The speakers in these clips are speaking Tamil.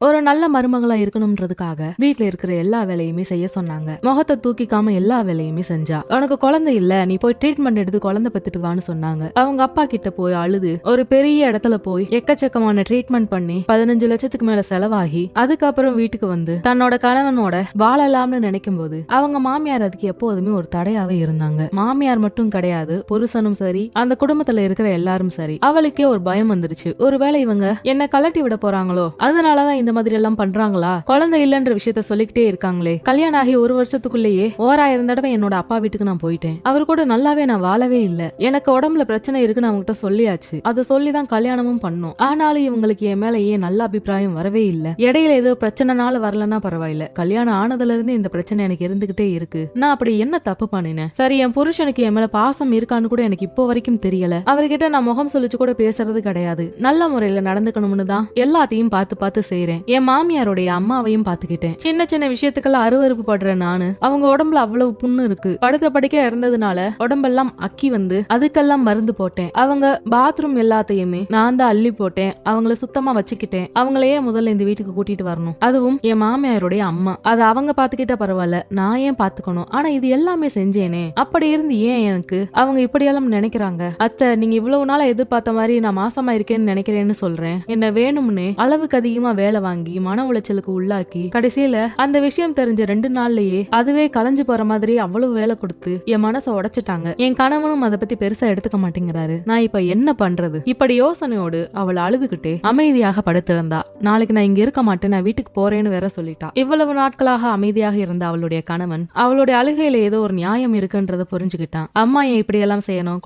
ஒரு நல்ல மருமகளா இருக்கணும்ன்றதுக்காக வீட்ல இருக்கிற எல்லா வேலையுமே செய்ய சொன்னாங்க. முகத்தை தூக்கிக்காம எல்லா வேலையுமே செஞ்சா. உனக்கு குழந்தை இல்ல, நீ போய் ட்ரீட்மெண்ட் எடுத்து குழந்தை பெத்துட்டு வான்னு சொன்னாங்க. அவங்க அப்பா கிட்ட போய் அழுது ஒரு பெரிய இடத்துல போய் எக்கச்சக்கமான ட்ரீட்மெண்ட் பண்ணி 15 லட்சத்துக்கு மேல செலவாகி அதுக்கப்புறம் வீட்டுக்கு வந்து தன்னோட கணவனோட வாழலாம்னு நினைக்கும் போது அவங்க மாமியார் அதுக்கு எப்போதுமே ஒரு தடையாவே இருந்தாங்க. மாமியார் மட்டும் கிடையாது, புருஷனும் சரி, அந்த குடும்பத்துல இருக்கிற எல்லாரும் சரி. அவளுக்கே ஒரு பயம் வந்துருச்சு. ஒருவேளை இவங்க என்ன கலட்டி விட போறாங்களோ, அதனாலதான் இந்த மாதிரி எல்லாம் பண்றாங்களா, குழந்தை இல்லன்ற விஷயத்த சொல்லிக்கிட்டே இருக்காங்களே. கல்யாணம் ஆகி ஒரு வருஷத்துக்குள்ளேயே 1000 தடவை என்னோட அப்பா வீட்டுக்கு நான் போயிட்டேன். அவரு கூட நல்லாவே நான் வாழவே இல்ல. எனக்கு உடம்புல பிரச்சனை இருக்குன்னு அவங்ககிட்ட சொல்லியாச்சு. அதை சொல்லிதான் கல்யாணமும் பண்ணோம். ஆனாலும் இவங்களுக்கு என் மேல ஏன் நல்ல அபிப்பிராயம் வரவே இல்ல. இடையில ஏதோ பிரச்சனைனால வரலன்னா பரவாயில்ல, கல்யாணம் ஆனதுல இருந்து இந்த பிரச்சனை எனக்கு இருந்துகிட்டே இருக்கு. நான் அப்படி என்ன தப்பு பண்ணினேன்? சரி, என் புருஷனுக்கு என் மேல பாசம் இருக்கான்னு கூட எனக்கு இப்போ வரைக்கும் தெரியல. அவர்கிட்ட நான் முகம் சொல்லிச்சு கூட பேசுறது கிடையாது. நல்ல முறையில நடந்துக்கணும்னு தான் எல்லாத்தையும் பார்த்து பார்த்து செய்யறேன். என் மாமியாருடைய அம்மாவையும் பாத்துக்கிட்டேன். சின்ன சின்ன விஷயத்துக்கெல்லாம் அருவருப்பு படுற நானு அவங்க உடம்புல அவ்வளவு புண்ணு இருக்கு. படுத்த படிக்க இருந்ததுனால உடம்பெல்லாம் அக்கி வந்து அதுக்கெல்லாம் மருந்து போட்டேன். அவங்க பாத்ரூம் எல்லாத்தையுமே நான் தான் அள்ளி போட்டேன். அவங்கள சுத்தமா வச்சுக்கிட்டேன். அவங்களையே முதல்ல இந்த வீட்டுக்கு கூட்டிட்டு வரணும், அதுவும் என் மாமியாருடைய அம்மா. அது அவங்க பாத்துக்கிட்டா பரவாயில்ல, நான் ஏன் பாத்துக்கணும்? ஆனா இது எல்லாமே செஞ்சேனே. அப்படி இருந்து ஏன் எனக்கு அவங்க இப்படியெல்லாம் நினைக்கிறாங்க? அத்தை, நீங்க இவ்வளவு நாளா எதிர்பார்த்த மாதிரி நான் மாசமா இருக்கேன்னு நினைக்கிறேன்னு சொல்றேன். என்ன வேணும்னு அளவுக்கு அதிகமா வேலை வாங்கி மன உளைச்சலுக்கு உள்ளாக்கி கடைசியில அந்த விஷயம் தெரிஞ்ச 2 நாள்லயே அதுவே கலைஞ்சு போற மாதிரி அவ்வளவு வேலை கொடுத்து என் மனசை உடைச்சிட்டாங்க. என் கணவனும் அதை பத்தி பெருசா எடுத்துக்க மாட்டேங்கிறாரு. நான் இப்ப என்ன பண்றது? இப்படி யோசனையோடு அவள் அழுதுகிட்டே அமைதியாக படுத்திருந்தா. நாளைக்கு நான் இங்க இருக்க மாட்டேன், நான் வீட்டுக்கு போறேன்னு வேற சொல்லிட்டா. இவ்வளவு நாட்களாக அமைதியாக இருந்த அவளுடைய கணவன் அவளுடைய அழுகையில ஏதோ ஒரு நியாயம் இருக்குன்றத புரிஞ்சுக்கிட்டான். அம்மா ஏன் இப்படி எல்லாம் செய்யணும்?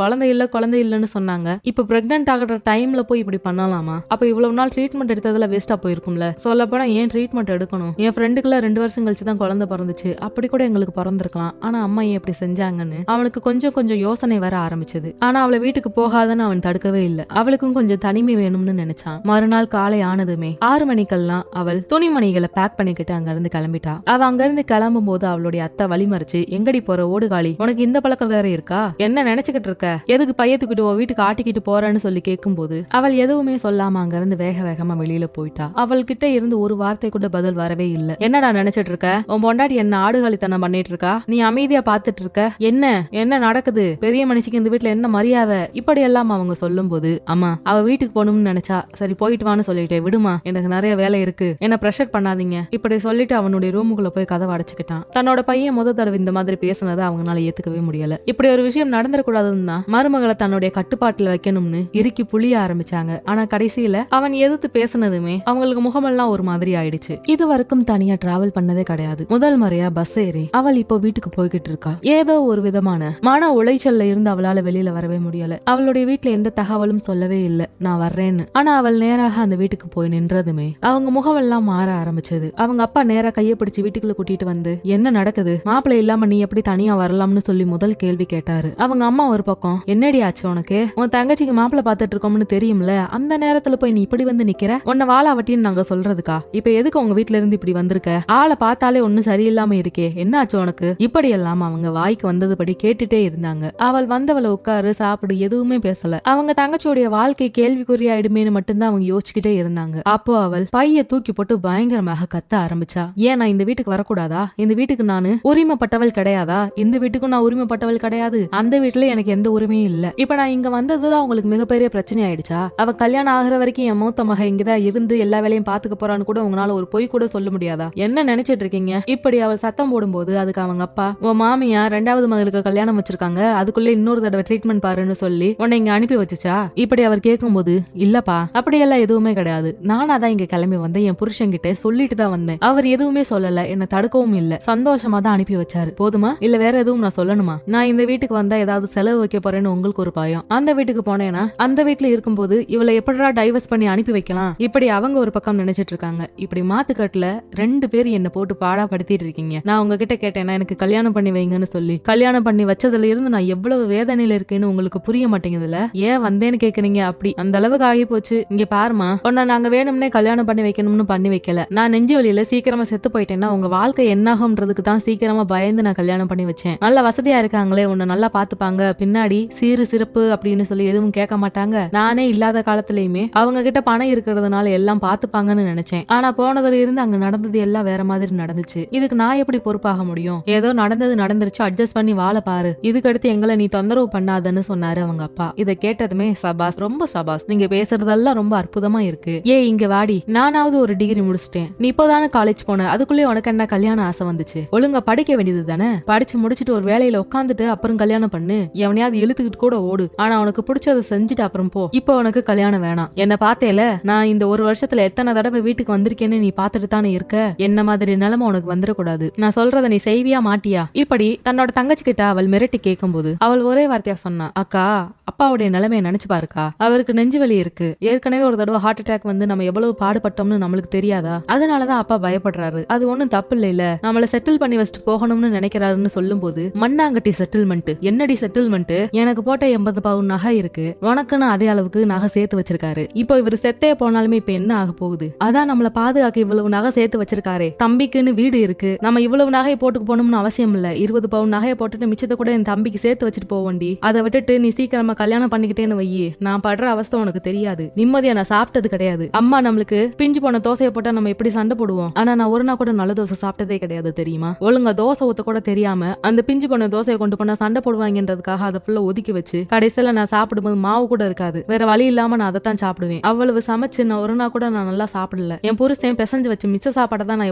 குழந்தை இல்லன்னு சொன்னாங்க. இப்ப பிரெக்னன்ட் ஆகிற டைம்ல போய் இப்படி பண்ணலாமா? அப்ப இவ்வளவு நாள் ட்ரீட்மெண்ட் எடுத்ததுல வேஸ்டா போயிருக்கும்ல. சொல்ல போனா ஏன் ட்ரீட்மெண்ட் எடுக்கணும்? என் ஃப்ரெண்டுக்குள்ள 2 வருஷம் கழிச்சு தான் குழந்தை பிறந்துச்சு. அப்படி கூட எங்களுக்கு பிறந்திருக்கலாம். ஆனா அம்மா ஏன் இப்படி செஞ்சாங்கன்னு அவனுக்கு கொஞ்சம் கொஞ்சம் யோசனை வர ஆரம்பிச்சது. ஆனா அவளை வீட்டுக்கு போகாதன்னு அவன் தடுக்கவே இல்லை. அவளுக்கும் கொஞ்சம் தனிமை வேணும்னு நினைச்சான். மறுநாள் காலை ஆனதுமே 6 மணிக்கெல்லாம் அவள் துணிமணிகளை பேக் பண்ணிக்கிட்டு அங்க இருந்து கிளம்பிட்டா. அவ அங்க இருந்து கிளம்பும் போது அவளுடைய அத்தை வழிமறிச்சு, எங்கடி போற ஓடுகாலி, உனக்கு இந்த பழக்கம் வேற இருக்கா? என்ன நினைச்சுக்கிட்டு இருக்க? எதுக்கு பையத்துக்கிட்டு வீட்டுக்கு ஆட்டிக்கிட்டு போறன்னு சொல்லி கேட்கும் போது அவள் எதுவுமே சொல்லாம அங்க இருந்து வேக வேகமா வெளியில போயிட்டா. அவள் கிட்ட இருந்து ஒரு வார்த்தை கூட பதில் வரவே இல்ல. என்னடா நினைச்சிட்டு இருக்க? உன் பொண்டாட்டி என்ன ஆடுகாலித்தனம் பண்ணிட்டு இருக்கா? நீ அமைதியா பாத்துட்டு இருக்க? என்ன என்ன நடக்குது? பெரிய மனுஷிக்கு இந்த வீட்டுல என்ன மரியாதை? இப்படி எல்லாம் அவங்க சொல்லும் போது, அம்மா, அவ வீட்டுக்கு போகணும்னு நினைச்சா சரி போயிட்டு வான்னு சொல்லிட்டேன், விடுமா, எனக்கு நிறைய வேலை இருக்கு, என்ன பிரஷர் பண்ணாதீங்க, இப்படி சொல்லிட்டு அவனுடைய ரூமுக்குள்ள போய் கதவை அடைச்சுக்கிட்டான். தன்னோட பையன் முத தடவை இந்த மாதிரி பேசினதை அவங்களால ஏத்துக்கவே முடியல. இப்படி ஒரு விஷயம் நடந்துடக்கூடாதுன்னு தான் மருமகளை தன்னுடைய கட்டுப்பாட்டுல வைக்கணும்னு இறுக்கி புளிய ஆரம்பிச்சாங்க. ஆனா கடைசியில அவன் எதிர்த்து பேசினதுமே அவங்களுக்கு முகமெல்லாம் ஒரு மாதிரி ஆயிடுச்சு. இது வரைக்கும் தனியா டிராவல் பண்ணதே கிடையாது. முதல் முறையா பஸ் ஏறி அவள் இப்போ வீட்டுக்கு போய்கிட்டு இருக்கா. ஏதோ ஒரு விதமான மன உளைச்சல்ல இருந்து அவளால வெளியில வரவே முடியல. அவளுடைய வீட்டுல எந்த தகவலும் சொல்லவே இல்லை நான் வர்றேன்னு. ஆனா அவள் நேராக அந்த வீட்டுக்கு போய் நின்றதுமே அவங்க முகமெல்லாம் மாற ஆரம்பிச்சது. அவங்க அப்பா நேரா கையை பிடிச்சு வீட்டுக்குள்ள கூட்டிட்டு வந்து, என்ன நடக்குது? மாப்பிள்ளை இல்லாம நீ எப்படி தனியா வரலாம்னு சொல்லி முதல் கேள்வி கேட்டாரு. அவங்க அம்மா ஒரு பக்கம், என்னடி ஆச்சு உனக்கு? உன் தங்கச்சிக்கு மாப்பிள்ளை பாத்துட்டு இருக்கோம்னு தெரியும்ல, அந்த நேரத்துல போய் நீ இப்படி வந்து நிக்கிற? உன்னை வாழாவட்டின்னு நாங்க சொல்றதுக்கா? இப்ப எதுக்கு உங்க வீட்டுல இருந்து இப்படி வந்திருக்க? ஆளை பார்த்தாலே ஒன்னும் சரியில்லாம இருக்கே, என்னாச்சு உனக்கு? இப்படி எல்லாம் அவங்க வாய்க்கு வந்ததுபடி கேட்டுட்டே இருந்தாங்க. அவள் வந்தவளை உட்காரு சாப்பிடு எதுவுமே பேசல. அவங்க தங்கச்சியோடைய வாழ்க்கை கேள்விக்குறியாயிடுமேனு மட்டும்தான் அவங்க யோசிச்சுக்கிட்டே இருந்தாங்க. அப்போ அவள் பைய தூக்கி போட்டு பயங்கரமாக கத்த ஆரம்பிச்சா. ஏன் நான் இந்த வீட்டுக்கு வரக்கூடாதா? இந்த வீட்டுக்கு நானு உரிமைப்பட்டவள் கிடையாதா? இந்த வீட்டுக்கும் நான் உரிமைப்பட்டவள் கிடையாது. அந்த வீட்டுல எனக்கு எந்த உரிமையும் இல்ல. இப்ப நான் இங்க வந்ததுதான் உங்களுக்கு மிகப்பெரிய பிரச்சனை ஆயிடுச்சா? அவ கல்யாணம் ஆகிற வரைக்கும் என் மூத்த மக இங்கதான் இருந்து எல்லா வேலையும் பாத்துக்க போறான்னு கூட உங்களால ஒரு பொய் கூட சொல்ல முடியாதா? என்ன நினைச்சிட்டு இருக்கீங்க? இப்படி அவள் சத்தம் போடும்போது அதுக்கு அவங்க அப்பா, உன் மாமியா 2வது மகளுக்கு கல்யாணம் வச்சிருக்காங்க, அதுக்குள்ள இன்னொரு தடவை ட்ரீட்மெண்ட் பாருன்னு சொல்லி உன்னை இங்க அனுப்பி வச்சுச்சா? இப்படி அவர் கேட்கும் போது, இல்லப்பா அப்படியெல்லாம் எதுவுமே கிடையாது, நானா தான் இங்க கிளம்பி வந்தேன், என் புருஷன் கிட்ட சொல்லிட்டு தான் வந்தேன், அவர் எதுவுமே சொல்லல, என்ன தடுக்கவும் இல்ல, சந்தோஷமா தான் அனுப்பி வச்சாரு. போதுமா? இல்ல வேற எதுவும் நான் சொல்லணுமா? நான் இந்த வீட்டுக்கு வந்தா ஏதாவது செலவு வைக்க போறேன்னு உங்களுக்கு ஒரு பயம். அந்த வீட்டுக்கு போனேன்னா அந்த வீட்டுல இருக்கும்போது இவளை எப்படா டைவர்ஸ் பண்ணி அனுப்பி வைக்கலாம், இப்படி அவங்க ஒரு பக்கம் நினைச்சிட்டு இருக்காங்க. இப்படி மாத்துக்கட்டுல 2 பேர் என்ன போட்டு பாடா படுத்திட்டு இருக்கீங்க. நான் உங்ககிட்ட கேட்டேன்னா எனக்கு கல்யாணம் பண்ணி வைங்கன்னு சொல்லி கல்யாணம் பண்ணி வச்சதுல இருந்து நான் எவ்வளவு வேதனையில இருக்கேன்னு உங்களுக்கு புரிய மாட்டேங்குதுல? ஏன் வந்தேன்னு கேக்குறீங்க? அப்படி அந்த அளவுக்கு ஆகி போச்சு. இங்க பாருமா, உன்னை நாங்க வேணும்னே கல்யாணம் பண்ணி வைக்கணும்னு பண்ணி வைக்கல. நான் நெஞ்சு வழியில சீக்கிரமா செத்து போயிட்டேன்னா உங்க வாழ்க்கை என்னாகும்ன்றதுக்கு தான் சீக்கிரமா பயந்து நான் கல்யாணம் பண்ணி வச்சேன். நல்ல வசதியா இருக்காங்களே, உன்னை நல்லா பாத்துப்பாங்க, பின்னாடி சீரு சிறப்பு அப்படின்னு சொல்லி எதுவும் கேட்க மாட்டாங்க. நானே இல்லாத காலத்திலயுமே அவங்க கிட்ட பணம் இருக்கிறதுனால எல்லாம் பாத்துப்பாங்கன்னு நினைச்சேன். நினைச்சேன். ஆனா போனதுல இருந்து அங்க நடந்தது எல்லாம் வேற மாதிரி நடந்துச்சு. இதுக்கு நான் எப்படி பொறுப்பாக முடியும்? ஏதோ நடந்தது நடந்துருச்சு, அட்ஜஸ்ட் பண்ணி வாழ பாரு. இதுக்கு அடுத்து எங்களை நீ தொந்தரவு பண்ணாதன்னு சொன்னாரு அவங்க அப்பா. இதை கேட்டதுமே சபாஸ், ரொம்ப சபாஸ், நீங்க பேசுறதெல்லாம் ரொம்ப அற்புதமா இருக்கு. இங்க வாடி, நானாவது ஒரு டிகிரி முடிச்சிட்டேன், நீ இப்போதானே காலேஜ் போன, அதுக்குள்ளே உனக்கு என்ன கல்யாண ஆசை வந்துச்சு? ஒழுங்கா படிக்க வேண்டியது தானே, படிச்சு முடிச்சுட்டு ஒரு வேலையில உட்காந்துட்டு அப்புறம் கல்யாணம் பண்ணு. எவனையாவது இழுத்துக்கிட்டு கூட ஓடு, ஆனா உனக்கு பிடிச்சதை செஞ்சுட்டு அப்புறம் போ. இப்போ உனக்கு கல்யாணம் வேணாம். என்ன பார்த்தேல, நான் இந்த ஒரு வருஷத்துல எத்தனை தடவை வீட்டுக்கு வந்திருக்கேன்னு நீ பாத்துட்டு தானே இருக்க. என்ன மாதிரி நிலைமை உனக்கு வந்துடக்கூடாது. நான் சொல்றத நீ செய்வியா மாட்டியா? இப்படி தன்னோட தங்கச்சி கிட்ட அவள் மிரட்டி கேட்கும்போது அவள் ஒரே வார்த்தையா சொன்னா, அக்கா, அப்பாவுடைய நிலைமையை நினைச்சு பாருக்கா, அவருக்கு நெஞ்சு வலி இருக்கு. ஏற்கனவே ஒரு தடவை ஹார்ட் அட்டாக் வந்து நம்ம எவ்வளவு பாடுபட்டோம்னு நம்மளுக்கு தெரியாதா? அதனாலதான் அப்பா பயப்படுறாரு. அது ஒண்ணும் தப்பு இல்ல, நம்மள செட்டில் பண்ணி வச்சுட்டு போகணும்னு நினைக்கிறாருன்னு சொல்லும் போது, மண்ணாங்கட்டி செட்டில்மெண்ட் என்னடி செட்டில்மெண்ட்? எனக்கு போட்ட 80 பவுன் நகை இருக்கு, உனக்குன்னு அதே அளவுக்கு நகை சேர்த்து வச்சிருக்காரு. இப்போ இவர் செத்தே போனாலுமே இப்ப என்ன ஆக போகுது? அதான் நம்மள பாதுகாக்க இவ்வளவு நகை சேர்த்து வச்சிருக்காரே. தம்பிக்குன்னு வீடு இருக்கு, நம்ம இவ்வளவு நகையை போட்டுக்கு போகணும்னு அவசியம் இல்ல. 20 பவுன் நகையை போட்டுட்டு மிச்சத்தை கூட என் தம்பிக்கு சேர்த்து வச்சுட்டு போவண்டி. அதை விட்டுட்டு நீ சீக்கிரமா கல்யாணம் பண்ணிக்கிட்டேன்னு வையி, நான் படுற அவஸ்தை உனக்கு தெரியாது. நிம்மதியா நான் சாப்பிட்டது கிடையாது. அம்மா நம்மளுக்கு பிஞ்சு போன தோசையை போட்டா நம்ம எப்படி சண்டை போடுவோம்? ஆனா நான் ஒரு நாள் கூட நல்ல தோசை சாப்பிட்டதே கிடையாது தெரியுமா? ஒழுங்கா தோசை ஊத்த கூட தெரியாம அந்த பிஞ்சு போன தோசையை கொண்டு போனா சண்டை போடுவாங்கன்றதுக்காக அதை ஃபுல்லா ஒதுக்கி வச்சு கடைசியில நான் சாப்பிடும்போது மாவு கூட இருக்காது, வேற வழி இல்லாம நான் அதைத்தான் சாப்பிடுவேன். அவ்வளவு சமைச்சு நான் ஒரு நாள் கூட நான் நல்லா சாப்பிடல. என் புருஷன் பிசைஞ்சு வச்சு மிச்ச சாப்பாடை தான் நான்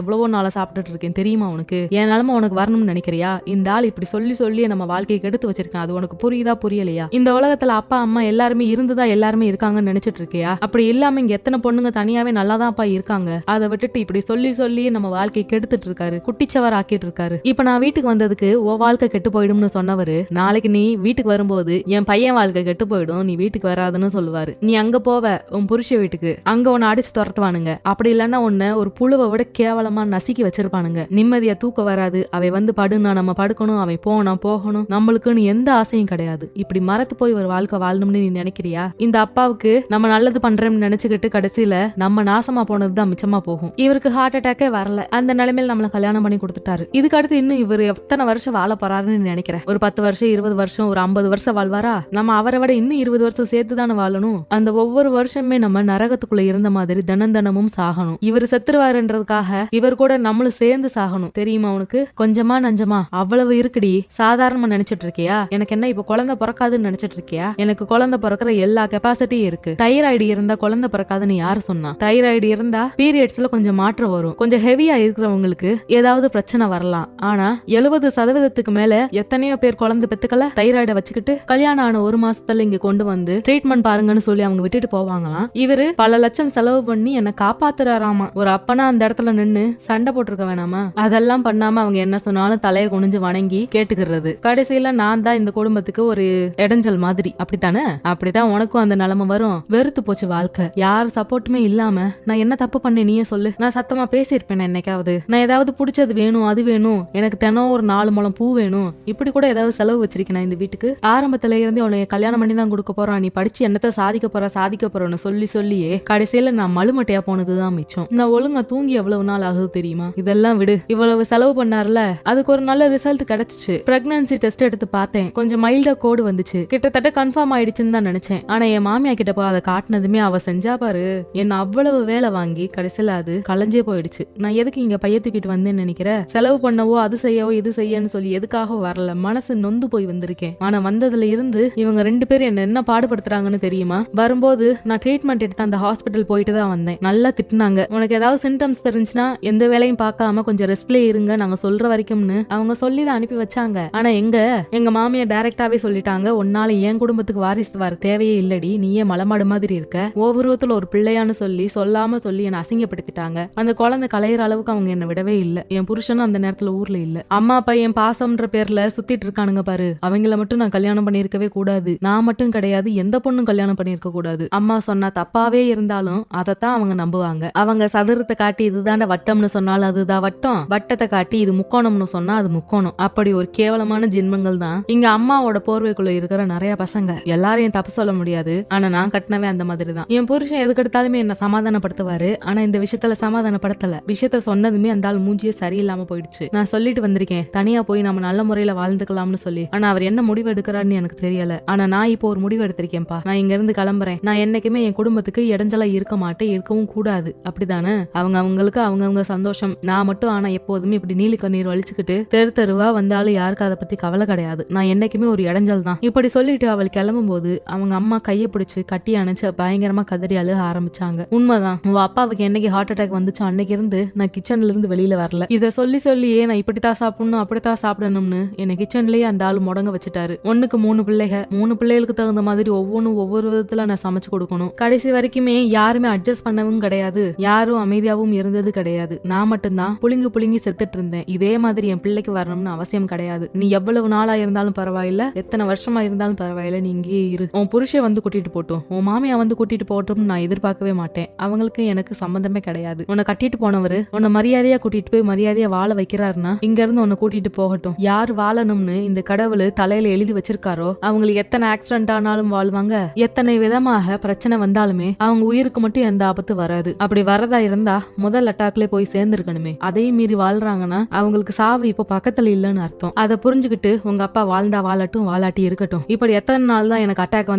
எவ்வளவோ நாளா சாப்பிட்டுட்டு இருக்கேன் தெரியுமா உனக்கு? என் நிலைமை உனக்கு வரணும்னு நினைக்கிறியா? இந்த ஆள் இப்படி சொல்லி சொல்லி நம்ம வாழ்க்கையை கெடுத்து வச்சிருக்கேன். அது உனக்கு புரியுதா புரியலையா? இந்த உலகத்துல அப்பா அம்மா எல்லாருமே இருந்துதான் எல்லாருமே இருக்காங்கன்னு நினைச்சிட்டு இருக்கியா? அப்படி இல்லாம இங்க எத்தனை பொண்ணுங்க தனியாவே நல்லாதான்ப்பா இருக்காங்க. அதை விட்டுட்டு இப்படி சொல்லி சொல்லி நம்ம வாழ்க்கையை கெடுத்துட்டு இருக்காரு, குட்டிச்சவர் ஆக்கிட்டு இருக்காரு. இப்ப நான் வீட்டுக்கு வந்ததுக்கு ஓ வாழ்க்கை கெட்டு போயிடும்னு சொன்னவரு, நாளைக்கு நீ வீட்டுக்கு வரும்போது என் பையன் வாழ்க்கை கெட்டு போயிடும், நீ வீட்டுக்கு வராதுன்னு சொல்லுவாரு. நீ அங்க போவ உன் புருஷ வீட்டுக்கு, அங்க உன்னை அடிச்சு துரத்துவானுங்க. அப்படி இல்லன்னா உன்னை ஒரு புழுவை விட கேவலமா நசுக்கி வச்சிருப்பானுங்க. நிம்மதியா தூக்க வராது. அவை வந்து படுனா நம்ம படுக்கணும், அவை போனா போகணும், நம்மளுக்குன்னு எந்த ஆசையும் கிடையாது. இப்படி மறத்து போய் ஒரு வாழ்க்கை வாழணும்னு நீ நினைக்கிறியா? இந்த அப்பாவுக்கு நம்ம நல்லது பண்றோம்னு நினைச்சுக்கிட்டு கடைசியில நம்ம நாசமா போனதுதான் மிச்சமா போகும். இவருக்கு ஹார்ட் அட்டாக்கே வரல, அந்த நிலைமையில நம்மள கல்யாணம் பண்ணி கொடுத்துட்டாரு. இதுக்கு அடுத்து இன்னும் இவர் எத்தனை வருஷம் வாழ போறாருன்னு நினைக்கிறேன்? ஒரு 10 வருஷம் 20 வருஷம் ஒரு 50 வருஷம் வாழ்வாரா? நம்ம அவரை விட இன்னும் 20 வருஷம் சேர்த்துதானே வாழணும். அந்த ஒவ்வொரு வருஷமே நம்ம நரகத்துக்குள்ள இருந்த மாதிரி தினமும் சாகணும். இவர் செத்துருவாருன்றதுக்காக இவர் கூட நம்மளும் சேர்ந்து சாகணும். தெரியுமா உனக்கு? கொஞ்சமா நஞ்சமா அவ்வளவு இருக்குடி. சாதாரணமா நினைச்சிட்டு இருக்கியா? எனக்கு என்ன இப்ப குழந்தை பிறக்காதுன்னு நினைச்சிட்டு இருக்கியா? எனக்கு குழந்தை பிறக்கிற எல்லா கெப்பாசிட்டியும் இருக்கு. தைராய்டு இருந்தா குழந்தை பிறக்காதுன்னு யாரு சொன்னா? தைராய்டு இருந்தா பீரியட்ஸ்ல கொஞ்சம் மாற்றம் வரும். கொஞ்சம் ஹெவியா இருக்கிறவங்களுக்கு ஏதாவது பிரச்சனை வரலாம். ஆனா 70% மேல எத்தனையோ பேர் குழந்தை பெத்துக்கல தைராய்டை வச்சுக்கிட்டு கல்யாணம் ஆன ஒரு மாசத்துல இங்க கொண்டு வந்து ட்ரீட்மெண்ட் பாருங்கன்னு சொல்லி அவங்க விட்டுட்டு போவாங்களாம். இவரு பல லட்சம் செலவு பண்ணி என்ன காப்பாத்துறாராமா. ஒரு அப்பனா அந்த இடத்துல நின்னு சண்டை போட்டிருக்க வேணாமா? அதெல்லாம் பண்ணாம அவங்க என்ன சொன்னாலும் தலையை குனிஞ்சு வணங்கி கேட்டுக்கிறது. கடைசியில நான் தான் இந்த குடும்பத்துக்கு ஒரு இடைஞ்சல் மாதிரி. அப்படித்தானே? அப்படித்தான் உனக்கும் அந்த நிலைமை வரும். வெறுத்து போச்சு வாழ்க்கை. யார் சப்போர்ட்டுமே இல்லாம நான் என்ன தப்பு பண்ணேன் நீயே சொல்லு? நான் சத்தமா பேசியிருப்பேன் என்னைக்காவது? நான் ஏதாவது பிடிச்சது வேணும், அது வேணும், எனக்கு தினம் ஒரு 4 முழம் பூ வேணும், இப்படி கூட ஏதாவது செலவு வச்சிருக்கேன் இந்த வீட்டுக்கு? ஆரம்பத்துல இருந்து உன்னை கல்யாணம் பண்ணி தான் கொடுக்க போறான், நீ படிச்சு என்னத்த சாதிக்க போறோன்னு சொல்லி சொல்லியே கடைசியில நான் மழுமட்டையா போனதுதான் மிச்சம். நான் ஒழுங்கா தூங்கி எவ்வளவு நாள் ஆகுது தெரியுமா? இதெல்லாம் விடு. இவ்வளவு செலவு பண்ணார்ல, அதுக்கு ஒரு நல்ல ரிசல்ட் கிடைச்சிச்சு. பிரெக்னன்சி டெஸ்ட் எடுத்து பார்த்தேன், கொஞ்சம் மைல்டா கோடு வந்துச்சு. கிட்டத்தட்ட கன்ஃபார்ம் ஆயிடுச்சுன்னு தான் நினைச்சேன். ஆனா என் மாமியா கிட்ட போய் அதை காட்டினதுமே அவ செஞ்சா பாரு, என்ன அவ்வளவு வேலை வாங்கி கடைசியில அது களைஞ்சே போயிடுச்சு. நான் எதுக்கு இங்க பைய தூக்கிட்டு வந்தேன்னு நினைக்கிறேன்? செலவு பண்ணவோ அது செய்யவோ இது செய்யன்னு சொல்லி எதுக்காக வரல, மனசு நொந்து போய் வந்திருக்கேன். ஆனா வந்ததுல இருந்து இவங்க 2 பேரும் என்ன பாடுபடுத்துறாங்கன்னு தெரியுமா? வரும்போது நான் ட்ரீட்மெண்ட் எடுத்து அந்த ஹாஸ்பிட்டல் போயிட்டு தான் வந்தேன். நல்லா திட்டினாங்க. உனக்கு ஏதாவது சிம்டம்ஸ் தெரிஞ்சுன்னா எந்த வேலையும் பார்க்காம கொஞ்சம் ரெஸ்ட்லயே இருங்க, நாங்க சொல்ற வரைக்கும்னு அவங்க சொல்லி தான் அனுப்பி வச்சாங்க. ஆனா எங்க மாமியா டைரக்டாவே சொல்லிட்டாங்க, உன்னால என் குடும்பத்துக்கு வாரிசு வர தேவையே இல்லடி, நீயே மலமாடு மாதிரி இருக்க, ஒவ்வொருவத்துல ஒரு பிள்ளையான்னு சொல்லி சொல்லாம சொல்லி என்ன அசிங்கப்படுத்திட்டாங்க. அந்த குழந்தை கலையிற அளவுக்கு அவங்க என்ன விடவே இல்ல. என் புருஷனும் அந்த நேரத்துல ஊர்ல இல்ல. அம்மா அப்பா என் பாசம்ன்ற பேர்ல சுத்திட்டு இருக்கானுங்க பாரு, அவங்கள மட்டும் நான் கல்யாணம் பண்ணிருக்கவே கூடாது. நான் மட்டும் கிடையாது, எந்த பொண்ணும் கல்யாணம் பண்ணிருக்க கூடாது. அம்மா சொன்னா தப்பாவே இருந்தாலும் அதைத்தான் அவங்க நம்புவாங்க. அவங்க சதுரத்தை காட்டி இதுதான வட்டம்னு சொன்னாலும் அதுதான் வட்டம், வட்டத்தை காட்டி இது முக்கோணம்னு சொன்னா அது முக்கோணம். அப்படி ஒரு கேவலமான ஜென்மங்கள் தான் இங்க அம்மாவோட போர்வைக்குள்ள இருக்கிற நிறைய பசங்க. எல்லாரையும் தப்பு சொல்ல முடியாது, ஆனா நான் கட்டினவே அந்த மாதிரி தான். என் புருஷன் எதுக்கு எடுத்தாலுமே என்ன சமாதானப்படுத்துவாரு. ஆனா இந்த விஷயத்துல சமாதானப்படுத்தல. விஷயத்த சொன்னதுமே அந்த ஆள் மூஞ்சியே சரியில்லாம போயிடுச்சு. நான் சொல்லிட்டு வந்திருக்கேன், தனியா போய் நம்ம நல்ல முறையில வாழ்ந்துக்கலாம்னு சொல்லி. ஆனா அவர் என்ன முடிவு எடுக்கிறாருன்னு எனக்கு தெரியல. ஆனா நான் இப்போ ஒரு முடிவு எடுத்திருக்கேன்ப்பா. நான் இங்க இருந்து கிளம்புறேன். நான் என்னைக்குமே என் குடும்பத்துக்கு இடைஞ்சலா இருக்க மாட்டேன், இருக்கவும் கூடாது. கிடையாது, அப்படிதானே? அவங்களுக்கு அவங்கவுங்க சந்தோஷம். நான் மட்டும் ஆனா எப்போதுமே இப்படி நீலி கண்ணீர் வலிச்சுக்கிட்டு தெரு தெருவா வந்தாலும் யாருக்கு அதை பத்தி கவலை கிடையாது. நான் என்னைக்குமே ஒரு இடைஞ்சல் தான். இப்படி சொல்லிட்டு அவள் கிளம்பும் போது அவங்க அம்மா கையை பிடிச்சு கட்டி அணைச்சு பயங்கரமா கதறி அழுக ஆரம்பிச்சாங்க. உண்மைதான், உன் அப்பாவுக்கு என்னைக்கு ஹார்ட் அட்டாக் வந்துச்சோ அன்னைக்கு இருந்து நான் கிச்சன்ல இருந்து வெளியில வரல. இதை சொல்லியே நான் இப்படித்தான் சாப்பிடணும் அப்படித்தான் சாப்பிடணும்னு என்னை கிச்சன்லயே அந்த ஆளு முடங்க வச்சுட்டாரு. 1க்கு 3 பிள்ளைகள், 3 பிள்ளைகளுக்கு தகுந்த மாதிரி ஒவ்வொரு விதத்துல நான் சமைச்சு கொடுக்கணும். கடைசி வரைக்குமே யாருமே அட்ஜஸ்ட் பண்ணவும் கிடையாது, யாரும் அமைதியாவும் இருந்தது கிடையாது. நான் மட்டும்தான் புழுங்கி செத்துட்டு இருந்தேன். இதே மாதிரி என் பிள்ளைக்கு வரணும்னு அவசியம் கிடையாது. நீ எவ்வளவு நாளா இருந்தாலும் பரவாயில்ல, எத்தனை வருஷமா இருந்தாலும் பரவாயில்ல, நீ இங்கேயே இரு. உன் புருஷன் வந்து கூட்டிட்டு போட்டும், உன் மாமியா வந்து கூட்டிட்டு போட்டும் நான் எதிர்பார்க்கவே மாட்டேன். அவங்களுக்கு எனக்கு சம்பந்தமே கிடையாது. உன்னை கட்டிட்டு போனவரு உன்னை மரியாதையா கூட்டிட்டு போய் மரியாதையா வாழ வைக்கிறாருன்னா இங்க இருந்து உன்னை கூட்டிட்டு போகட்டும். யார் வாழணும்னு இந்த கடவுள் தலையில எழுதி வச்சிருக்காரோ அவங்களுக்கு எத்தனை ஆக்சிடென்ட் ஆனாலும் வாழ்வாங்க, எத்தனை விதமாக பிரச்சனை வந்தாலுமே அவங்க உயிருக்கு மட்டும் எந்த ஆபத்து வராது. அப்படி வரதா இருந்தா முதல் அட்டாக்ல போய் சேர்ந்திருக்கணுமே. அதையும் மீறி வாழ்றாங்கன்னா அவங்களுக்கு சாவு இப்போ பக்கத்துல இல்லைன்னு அர்த்தம். அதை புரிஞ்சுக்கிட்டு உங்க அப்பா வாழ்ந்தா வாழட்டும், வாழாட்டி இருக்கட்டும். இப்படி எத்தனை நாள் தான் எனக்கு அட்டாக்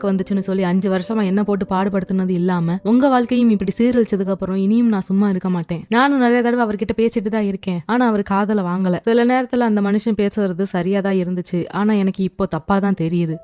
வந்துச்சுன்னு சொல்லி 5 வருஷமா என்ன போட்டு பாடுபடுத்தினது இல்லாம உங்க வாழ்க்கையும் இப்படி சீரழிச்சதுக்கு அப்புறம் இனியும் நான் சும்மா இருக்க மாட்டேன். நானும் நிறைய தடவை அவர்கிட்ட பேசிட்டு தான் இருக்கேன், ஆனா அவர் காதல வாங்கல. சில நேரத்துல அந்த மனுஷன் பேசுறது சரியாதான் இருந்துச்சு, ஆனா எனக்கு இப்போ தப்பாதான் தெரியுது.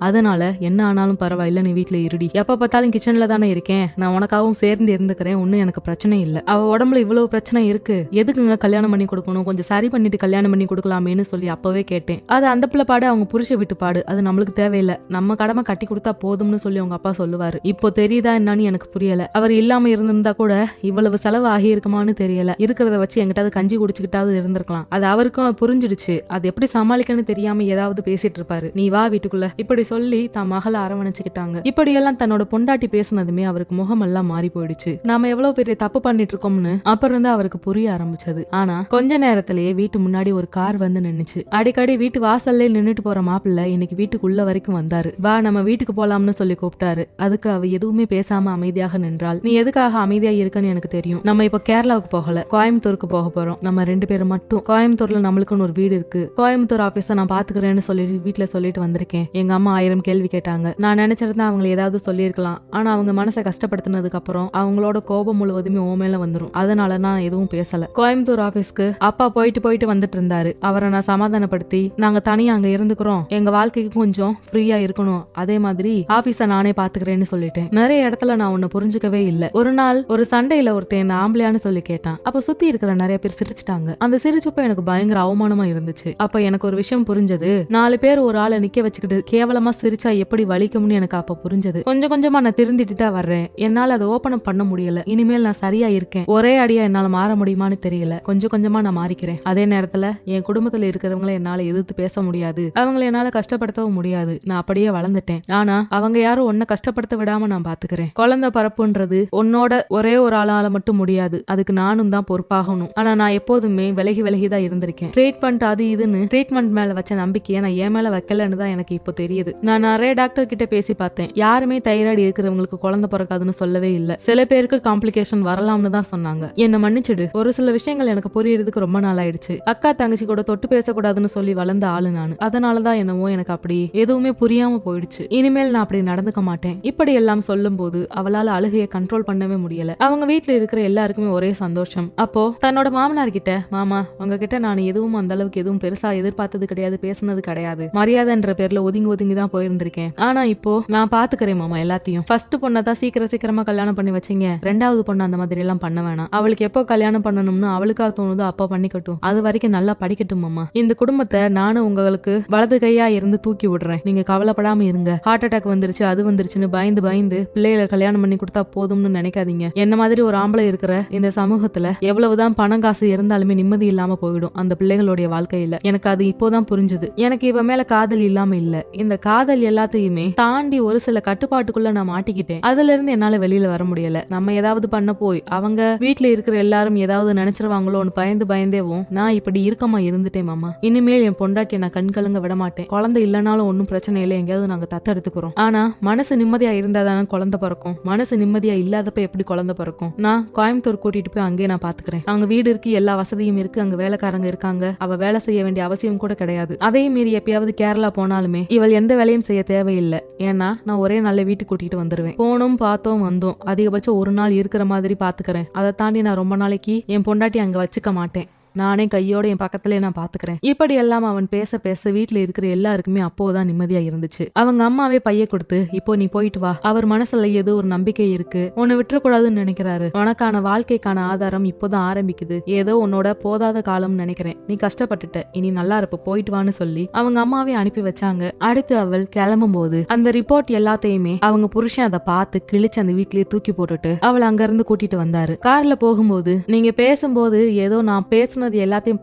அதனால என்ன ஆனாலும் பரவாயில்ல, நீ வீட்டுல இருடி. எப்ப பார்த்தாலும் கிச்சன்ல தானே இருக்கேன், நான் உனக்காகவும் சேர்ந்து இருந்துக்கிறேன், ஒன்னும் எனக்கு பிரச்சனை இல்ல. அவ உடம்புல இவ்வளவு பிரச்சனை இருக்கு, எதுக்குங்க கல்யாணம் பண்ணி கொடுக்கணும், கொஞ்சம் சரி பண்ணிட்டு கல்யாணம் பண்ணி கொடுக்கலாமேன்னு சொல்லி அப்பவே கேட்டேன். அது அந்த பிள்ளை பாடு, அவங்க புருஷ விட்டு பாடு, அது நம்மளுக்கு தேவையில்லை, நம்ம கடமை கட்டி கொடுத்தா போதும்னு சொல்லி அவங்க அப்பா சொல்லுவாரு. இப்போ தெரியுதா என்னன்னு எனக்கு புரியல. அவர் இல்லாம இருந்திருந்தா கூட இவ்வளவு செலவு ஆகி இருக்குமான்னு தெரியல. இருக்கிறத வச்சு எங்கிட்டாவது கஞ்சி குடிச்சுக்கிட்டாவது இருந்திருக்கலாம். அது அவருக்கும் புரிஞ்சிடுச்சு. அது எப்படி சமாளிக்கன்னு தெரியாம ஏதாவது பேசிட்டு இருப்பாரு. நீ வா வீட்டுக்குள்ள இப்படி சொல்லி தான் மகளை அரவணைச்சுக்கிட்டாங்க. இப்படியெல்லாம் தன்னோட பொண்டாட்டி பேசுனதுமே அவருக்கு முகமெல்லாம் மாறி போயிடுச்சு. நாம எவ்வளவு பெரிய தப்பு பண்ணிட்டு இருக்கோம்னு அப்புறம் இருந்து அவருக்கு புரிய ஆரம்பிச்சது. ஆனா கொஞ்ச நேரத்திலேயே வீட்டு முன்னாடி ஒரு கார் வந்து நின்னுச்சு. அடிக்கடி வீட்டு வாசல்ல நின்னுட்டு போற மாப்பிள்ளை இன்னைக்கு வீட்டுக்குள்ள வரைக்கும் வந்தாரு. வா நம்ம வீட்டுக்கு போலாம்னு சொல்லி கூப்பிட்டாரு. அதுக்கு அவ எதுவுமே பேசாம அமைதியாக நின்றாள். நீ எதுக்காக அமைதியா இருக்குன்னு எனக்கு தெரியும். நம்ம இப்ப கேரளாவுக்கு போகல, கோயம்புத்தூருக்கு போக போறோம். நம்ம 2 பேரும் மட்டும். கோயம்புத்தூர்ல நம்மளுக்குன்னு ஒரு வீடு இருக்கு. கோயம்புத்தூர் ஆபீஸ நான் பாத்துக்கிறேன்னு சொல்லி வீட்டுல சொல்லிட்டு வந்திருக்கேன். எங்க அம்மா 1000 கேள்வி கேட்டாங்க. நான் நினைச்சிருந்தா அவங்களை ஏதாவது சொல்லியிருக்கலாம். ஆனா அவங்க மனசை கஷ்டப்படுத்தினதுக்கு அப்புறம் அவங்களோட கோபம் முழுவதுமே ஓ மேல வந்துரும். அதனால நான் எதுவும் பேசல. கோயம்புத்தூர் ஆபீஸ்க்கு அப்பா போயிட்டு வந்துட்டு இருந்தாரு. அவரை நான் சமாதானப்படுத்தி நாங்க தனியா அங்க இருந்துக்கிறோம், எங்க வாழ்க்கைக்கு கொஞ்சம் ஃப்ரீயா இருக்கணும், அதே மாதிரி ஆபீஸ நானே பாத்துக்கிறேன்னு சொல்லிட்டேன். நிறைய இடத்துல நான் உன்னை புரிஞ்சுக்கவே இல்ல. ஒரு நாள் ஒரு சண்டையில ஒருத்தன் ஆம்பளையான்னு சொல்லி கேட்டான். அப்ப சுத்தி இருக்கிற நிறைய பேர் சிரிச்சுட்டாங்க. அந்த சிரிச்சப்ப எனக்கு பயங்கர அவமானமா இருந்துச்சு. அப்ப எனக்கு ஒரு விஷயம் புரிஞ்சது. 4 பேர் ஒரு ஆளை நிக்க வச்சுக்கிட்டு கேவலமா சிரிச்சா எப்படி வலிக்கும்னு எனக்கு அப்ப புரிஞ்சது. கொஞ்சம் கொஞ்சமா நான் திருந்திட்டு தான் வர்றேன். என்னால அதை ஓபன் பண்ண முடியல. இனிமேல் நான் சரியா இருக்கேன். ஒரே அடியா என்னால மாற முடியுமான்னு தெரியல. கொஞ்சம் கொஞ்சமா நான் மாறிக்கிறேன். அதே நேரத்துல என் குடும்பத்துல இருக்கிறவங்களை என்னால எதிர்த்து பேச முடியாது, அவங்களை என்னால கஷ்டப்படுத்தவும் முடியாது. நான் அப்படியே வளர்ந்துட்டேன். ஆனா அவங்க யாரும் உன்னை கஷ்டப்படுத்த விடாம நான் பாத்துக்கிறேன். குழந்தை பரப்புன்றது உன்னோட ஒரே ஒரு ஆளால மட்டும் முடியாது, அதுக்கு நானும் தான் பொறுப்பாகணும். ஆனா நான் எப்போதுமே விலகிதான் இருந்திருக்கேன். ட்ரீட்மெண்ட் அது இதுன்னு ட்ரீட்மெண்ட் மேல வச்ச நம்பிக்கையை நான் என் மேல வைக்கலன்னு தான் எனக்கு இப்போ தெரியுது. நான் நிறைய டாக்டர் கிட்ட பேசி பார்த்தேன். யாருமே தைராய்டு இருக்கிறவங்களுக்கு குழந்தை பிறக்காதுன்னு சொல்லவே இல்ல. சில பேருக்கு காம்ப்ளிகேஷன் வரலாம்னு தான் சொன்னாங்க. என்ன மன்னிச்சிடு, ஒரு சில விஷயங்கள் எனக்கு புரியறதுக்கு ரொம்ப நாள் ஆயிடுச்சு. அக்கா தங்கச்சி கூட தொட்டு பேசக்கூடாதுன்னு சொல்லி வளர்ந்த ஆளு நான். அதனாலதான் என்னவோ எனக்கு அப்படி எதுவுமே புரியாம போயிடுச்சு. இனிமேல் நான் அப்படி நடந்துக்க மாட்டேன். இப்படி எல்லாம் சொல்லும் போது அவளால அழுகையை கண்ட்ரோல் பண்ணவே முடியல. அவங்க வீட்டுல இருக்கிற எல்லாருக்குமே ஒரே சந்தோஷம். அப்போ தன்னோட மாமனார் கிட்ட, மாமா உங்ககிட்ட நான் எதுவும் அந்த அளவுக்கு எதுவும் பெருசா எதிர்பார்த்தது கிடையாது, பேசுனது கிடையாது, மரியாதைன்ற பேர்ல ஒதுங்கி தான் போயிருந்திருக்கேன். ஆனா இப்போ நான் பாத்துக்கிறேன் மாமா எல்லாத்தையும். ஃபர்ஸ்ட் பொண்ணை தான் சீக்கிரமா கல்யாணம் பண்ணி வச்சீங்க, 2வது பொண்ணு அந்த மாதிரி எல்லாம் பண்ண வேணாம். அவளுக்கு எப்போ கல்யாணம் பண்ணணும்னு அவளுக்கா தோணுதோ அப்போ பண்ணிக்கட்டும். அது வரைக்கும் நல்லா படிக்கட்டும் மாமா. இந்த குடும்பத்தை நானும் உங்களுக்கு வலது கையா இருந்து தூக்கி விடுறேன். நீங்க கவலைப்படாம இருங்க. ஹார்ட் அட்டாக் வந்துருச்சு அது வந்துருச்சுன்னு பயந்து பிள்ளைகளை கல்யாணம் பண்ணி கொடுத்தா போதும்னு நினைக்காதீங்க. என்ன மாதிரி ஒரு ஆம்பளை இருக்கிற இந்த சமூகத்துல எவ்வளவுதான் பணம் காசு இருந்தாலுமே நிம்மதி இல்லாம போயிடும் அந்த பிள்ளைகளுடைய வாழ்க்கையில. எனக்கு அது இப்போதான் புரிஞ்சுது. எனக்கு இவ மேல காதல் இல்லாம இல்ல. இந்த காதல் எல்லாத்தையுமே தாண்டி ஒரு சில கட்டுப்பாட்டுக்குள்ள நான் மாட்டிக்கிட்டேன். அதுல இருந்து என்னால வெளியில வர முடியல. நம்ம ஏதாவது பண்ண போய் அவங்க வீட்டுல இருக்கிற எல்லாரும் ஏதாவது நினைச்சிருவாங்களோன்னு பயந்தேவும் நான் இப்படி இருக்கமா இருந்துட்டேன் மாமா. இனிமேல் என் பொண்டாட்டியை நான் கண்கலங்க விட மாட்டேன். குழந்தை இல்லைனாலும் ஒன்னும் பிரச்சனை இல்லை, எங்கேயாவது நாங்க தத்தெடுத்துக்கிறோம். ஆனா மனசு நிம்மதியா இருந்தாதானே குழந்தை பிறக்கும். மனசு நிம்மதியா இல்லாதப்ப எப்படி குழந்தை பிறக்கும்? நான் கோயம்புத்தூர் கூட்டிட்டு போய் அங்கேயே நான் பாத்துக்கிறேன். அங்க வீடு இருக்கு, எல்லா வசதியும் இருக்கு, அங்க வேலைக்காரங்க இருக்காங்க. அவ வேலை செய்ய வேண்டிய அவசியம் கூட கிடையாது. அதையும் மீறி எப்பயாவது கேரளா போனாலுமே இவள் எந்த வேலையும் செய்ய தேவையில்லை, ஏன்னா நான் ஒரே நாள்ல வீட்டுக்கு கூட்டிட்டு வந்துருவேன். போனோம் பார்த்தோம் வந்தோம், அதிகபட்சம் ஒரு நாள் இருக்கிற மாதிரி பாத்துக்கிறேன். அதை தாண்டி நான் ரொம்ப நாளைக்கு என் பொண்டாட்டி அங்க வச்சுக்க மாட்டேன். நானே கையோட என் பக்கத்திலே நான் பாத்துக்கிறேன். இப்படி எல்லாம் அவன் பேச பேச வீட்டுல இருக்கிற எல்லாருக்குமே அப்போதான் நிம்மதியா இருந்துச்சு. அவங்க அம்மாவே பைய கொடுத்து, இப்போ நீ போயிட்டு வா, அவர் மனசுல ஏதோ ஒரு நம்பிக்கை இருக்கு, உன்னை விட்டுறக்கூடாதுன்னு நினைக்கிறாரு, உனக்கான வாழ்க்கைக்கான ஆதாரம் இப்போதான் ஆரம்பிக்குது, ஏதோ உன்னோட போதாத காலம் நினைக்கிறேன், நீ கஷ்டப்பட்டுட்ட, இனி நல்லா இருப்ப, போயிட்டு வான்னு சொல்லி அவங்க அம்மாவே அனுப்பி வச்சாங்க. அடுத்து அவள் கிளம்பும் போது அந்த ரிப்போர்ட் எல்லாத்தையுமே அவங்க புருஷன் அதை பார்த்து கிழிச்சு அந்த வீட்லயே தூக்கி போட்டுட்டு அவள் அங்க இருந்து கூட்டிட்டு வந்தாரு. கார்ல போகும்போது, நீங்க பேசும்போது ஏதோ நான் பேசுன எல்லாத்தையும்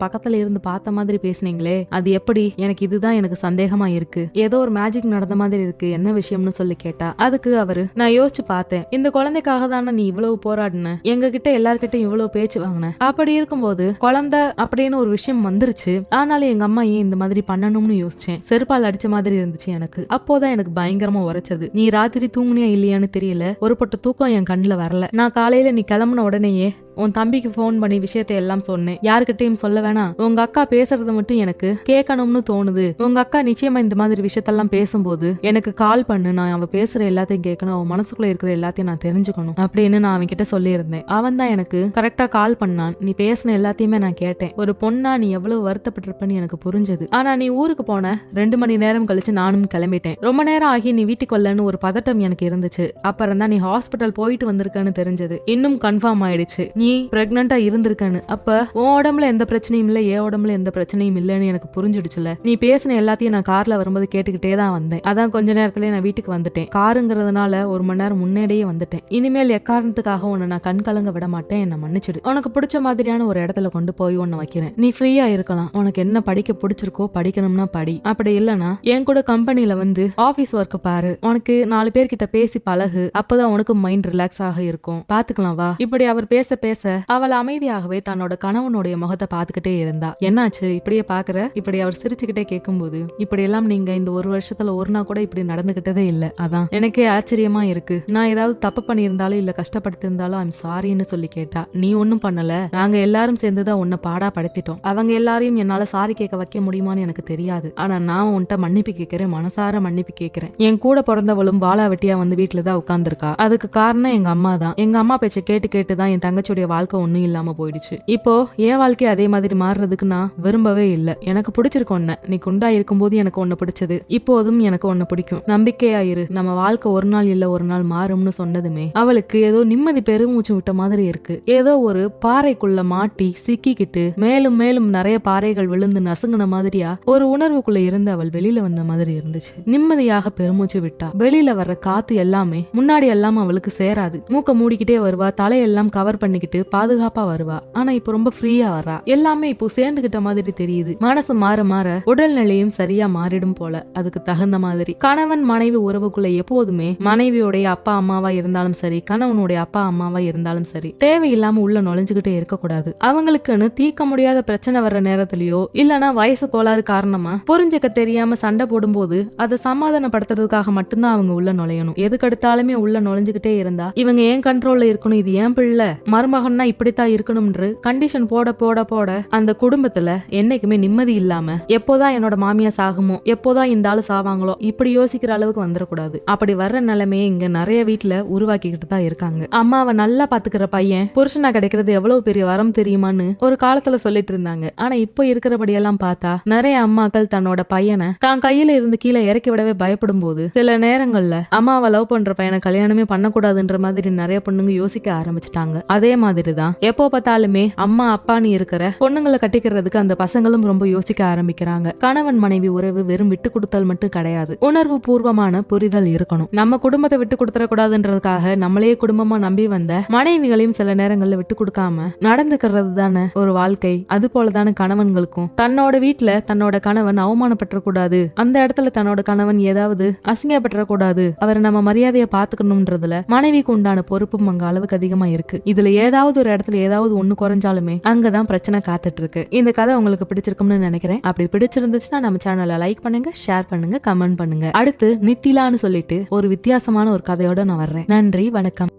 பக்கத்துல இருந்து பார்த்த மாதிரி பேசுனீங்களே, அது எப்படி? எனக்கு இதுதான் எனக்கு சந்தேகமா இருக்கு, ஏதோ ஒரு மேஜிக் நடந்த மாதிரி இருக்கு, என்ன விஷயம்னு சொல்லி கேட்டா. அதுக்கு அவரு, நான் யோசிச்சு பார்த்தேன், இந்த குழந்தைக்காக தானே நீ இவ்வளவு போராடின, எங்க கிட்ட எல்லார்கிட்டையும் இவ்வளவு பேச்சு வாங்கின, அப்படி இருக்கும்போது குழந்தை அப்படின்னு ஒரு விஷயம் வந்துருச்சு, ஆனாலும் எங்க அம்மா ஏன் இந்த மாதிரி பண்ணணும்னு யோசிச்சேன். செருப்பால் அடிச்ச மாதிரி இருந்துச்சு எனக்கு. அப்போதான் எனக்கு பயங்கரமா உரைச்சது. நீ ராத்திரி தூங்குனியா இல்லையான்னு தெரியல, ஒரு பொட்டு தூக்கம் என் கண்ணுல வரல. நான் காலையில நீ கிளம்புன உடனேயே உன் தம்பிக்கு போன் பண்ணி விஷயத்தை எல்லாம் சொன்னேன். யாருக்கிட்டையும் சொல்ல வேணாம், உங்க அக்கா பேசுறது மட்டும் எனக்கு கேட்கணும்னு தோணுது, உங்க அக்கா நிச்சயமா இந்த மாதிரி விஷயத்தெல்லாம் பேசும்போது எனக்கு கால் பண்ணு, நான் அவ பேசுற எல்லாத்தையும் கேட்கணும், அவன் மனசுக்குள்ள இருக்கிற எல்லாத்தையும் நான் தெரிஞ்சுக்கணும் அப்படின்னு நான் அவன் கிட்ட சொல்லியிருந்தேன். அவன் தான் எனக்கு கரெக்டா கால் பண்ணான். நீ பேசின எல்லாத்தையுமே நான் கேட்டேன். ஒரு பொண்ணா நீ எவ்வளவு வருத்தப்பட்டிருப்பன்னு எனக்கு புரிஞ்சது. ஆனா நீ ஊருக்கு போன 2 மணி நேரம் கழிச்சு நானும் கிளம்பிட்டேன். ரொம்ப நேரம் ஆகி நீ வீட்டுக்கு வரலன்னு ஒரு பதட்டம் எனக்கு இருந்துச்சு. அப்புறம் தான் நீ ஹாஸ்பிட்டல் போயிட்டு வந்திருக்கன்னு தெரிஞ்சது. இன்னும் கன்ஃபார்ம் ஆயிடுச்சு நீ பிரெக்னண்டா இருந்திருக்கானு. அப்ப உன் உடம்புல எந்த பிரச்சனையும் இல்ல, என் உடம்புல எந்த பிரச்சனையும் இல்லன்னு எனக்கு புரிஞ்சிடுச்சுல. நீ பேசின எல்லாத்தையும் நான் கார்ல வரும்போது கேட்டுக்கிட்டே தான் வந்தேன். அதான் கொஞ்ச நேரத்திலே நான் வீட்டுக்கு வந்துட்டேன். காருங்கிறதுனால 1 மணி நேரம் முன்னாடியே வந்துட்டேன். இனிமேல் எக்காரணத்துக்காக உன்னை நான் கண் கலங்க விட மாட்டேன், என்ன மன்னிச்சிடு. உனக்கு பிடிச்ச மாதிரியான ஒரு இடத்துல கொண்டு போய் உன்னை வைக்கிறேன். நீ ஃப்ரீயா இருக்கலாம். உனக்கு என்ன படிக்க பிடிச்சிருக்கோ படிக்கணும்னா படி, அப்படி இல்லனா என் கூட கம்பெனில வந்து ஆபீஸ் ஒர்க் பாரு, உனக்கு 4 பேர்கிட்ட பேசி பழகு, அப்பதான் உனக்கு மைண்ட் ரிலாக்ஸ் ஆக இருக்கும், பாத்துக்கலாம் வா. இப்படி அவர் பேச பேச அவள் அமைதியாகவே தன்னோட கணவனுடைய முகத்தை பார்த்துக்கிட்டே இருந்தா. என்னாச்சு இப்படியே பாக்குற? இப்படி அவர் சிரிச்சுக்கிட்டே கேட்கும்போது, இப்படி எல்லாம் நீங்க இந்த 1 வருஷத்துல ஒரு நாள் கூட இப்படி நடந்துகிட்டதே இல்ல, அதான் எனக்கே ஆச்சரியமா இருக்கு. நான் ஏதாவது தப்பு பண்ணியிருந்தாலும் இல்ல கஷ்டப்படுத்தி இருந்தாலும் ஐம் சாரின்னு சொல்லி கேட்டா. நீ ஒன்னும் பண்ணல, நாங்க எல்லாரும் சேர்ந்துதான் உன்னை பாடா படுத்திட்டோம். அவங்க எல்லாரையும் என்னால சாரி கேட்க வைக்க முடியுமான்னு எனக்கு தெரியாது. ஆனா நான் உன்கிட்ட மன்னிப்பு கேட்கிறேன், மனசார மன்னிப்பு கேட்கிறேன். என் கூட பிறந்தவளும் வாழா வெட்டியா வந்து வீட்டுலதான் உட்கார்ந்துருக்கா. அதுக்கு காரணம் எங்க அம்மா தான். எங்க அம்மா பேச்சை கேட்டு கேட்டுதான் என் தங்கச்சியுடைய வாழ்க்கை ஒண்ணும் இல்லாம போயிடுச்சு. இப்போ என் வாழ்க்கை அதே மாதிரி மாறுறதுக்கு நான் விரும்பவே இல்ல. எனக்கு பிடிச்சிருக்க ஒன்ன, நீ குண்டா இருக்கும்போது எனக்கு ஒண்ணு பிடிச்சது, இப்போதும் எனக்கு ஒண்ணு பிடிக்கும். நம்பிக்கையாயிரு, நம்ம வாழ்க்கை ஒரு நாள் இல்ல ஒரு நாள் மாறும்னு சொன்னதுமே அவளுக்கு ஏதோ நிம்மதி பெருமூச்சு விட்ட மாதிரி இருக்கு. ஏதோ ஒரு பாறைக்குள்ள மாட்டி சிக்கிக்கிட்டு மேலும் மேலும் நிறைய பாறைகள் விழுந்து நசுங்கின மாதிரியா ஒரு உணர்வுக்குள்ள இருந்து அவள் வெளியில வந்த மாதிரி இருந்துச்சு. நிம்மதியாக பெருமூச்சு விட்டா. வெளியில வர்ற காத்து எல்லாமே முன்னாடி எல்லாம் அவளுக்கு சேராது. மூக்க மூடிக்கிட்டே வருவா, தலையெல்லாம் கவர் பண்ணிக்கிட்டு பாதுகாப்பா வருவா. ஆனா இப்ப ரொம்ப ஃப்ரீயா வரா. எல்லாமே இப்போ சேர்ந்துகிட்ட மாதிரி தெரியுது. மனசு மாற மாற உடல்நிலையும் சரியா மாறிடும் போல. அதுக்கு தகுந்த மாதிரி கணவன் மனைவி உறவுக்குள்ள எப்போதுமே மனைவியோடைய அப்பா அம்மாவா இருந்தாலும் சரி, கணவனுடைய அப்பா அம்மாவா இருந்தாலும் சரி, தேவையில்லாம உள்ள நுழைஞ்சுகிட்டே இருக்கக்கூடாது. அவங்களுக்குன்னு தீர்க்க முடியாத பிரச்சனை வர்ற நேரத்திலயோ இல்லனா வயசு கோளாறு காரணமா புரிஞ்சுக்க தெரியாம சண்டை போடும்போது அதை சமாதானப்படுத்துறதுக்காக மட்டும்தான் அவங்க உள்ள நுழையணும். எதுக்கெடுத்தாலுமே உள்ள நுழைஞ்சுகிட்டே இருந்தா இவங்க ஏன் கண்ட்ரோல்ல இருக்கணும், இது ஏன் பிள்ளை, மருமகன்னா இப்படித்தான் இருக்கணும்ன்று கண்டிஷன் போட போட போட அந்த குடும்பத்துல என்னைக்குமே நிம்மதி இல்லாம எப்போதான் என்னோட மாமியா சாகுமோ, எப்போதான் இந்த ஆளு சாவாங்களோ இப்படி யோசிக்கிற அளவுக்கு வந்துடக்கூடாது. அப்படி வர்ற நிலைமையே இங்க நிறைய வீட்டுல உருவாக்கிக்கிட்டு தான் இருக்காங்க. அம்மாவை நல்லா பாத்துக்கிற பையன் புருஷனா கிடைக்கிறது எவ்வளவு பெரிய வரம் தெரியுமான்னு ஒரு காலத்துல சொல்லிட்டு இருந்தாங்க. ஆனா இப்போ இருக்கிறபடியெல்லாம் பார்த்தா நிறைய அம்மாக்கள் தன்னோட பையனை தான் கையில இருந்து கீழே இறக்கி விடவே பயப்படும் போது சில நேரங்கள்ல அம்மாவை லவ் பண்ற பையனை கல்யாணமே பண்ணக்கூடாதுன்ற மாதிரி நிறைய பொண்ணுங்க யோசிக்க ஆரம்பிச்சுட்டாங்க. அதே மாதிரிதான் எப்போ பார்த்தாலுமே அம்மா அப்பான்னு இருக்கிற பொண்ணுங்களை கட்டிக்கிறதுக்கு அந்த பசங்களும் ரொம்ப யோசிக்க ஆரம்பிக்கிறாங்க. கணவன் மனைவி உறவு வெறும் விட்டு கொடுத்தல் மட்டும் கிடையாது, உணர்வு பூர்வமான புரிதல் இருக்கணும். நம்ம குடும்பத்தை விட்டு கொடுத்துட கூடாதுன்றதுக்காக நம்மளையே குடும்பமா நம்பி வந்த மனைவிகளையும் சில நேரங்கள்ல விட்டு கொடுக்காம நடந்துக்கிறது தானே ஒரு வாழ்க்கை. அது போலதான கணவன்களுக்கும் தன்னோட வீட்டுல தன்னோட கணவன் அவமானப்பட்ட கூடாது, அந்த இடத்துல தன்னோட கணவன் ஏதாவது அசிங்கப்பட்ட கூடாது, அவரை நம்ம மரியாதையை பாத்துக்கணும்ன்றதுல மனைவிக்கு உண்டான பொறுப்பும் அங்க அளவுக்கு அதிகமா இருக்கு. இதுல ஏதாவது ஒரு இடத்துல ஏதாவது ஒண்ணு குறைஞ்சாலுமே அங்கதான் பிரச்சனை காத்துட்டு இருக்கு. இந்த கதை உங்களுக்கு பிடிச்சிருக்கும்னு நினைக்கிறேன். அப்படி பிடிச்சிருந்துச்சுன்னா நம்ம சேனலை லைக் பண்ணுங்க, ஷேர் பண்ணுங்க, கமெண்ட் பண்ணுங்க. அடுத்து நித்திலான்னு சொல்லிட்டு ஒரு வித்தியாசமான ஒரு கதையோட நான் வர்றேன். நன்றி, வணக்கம்.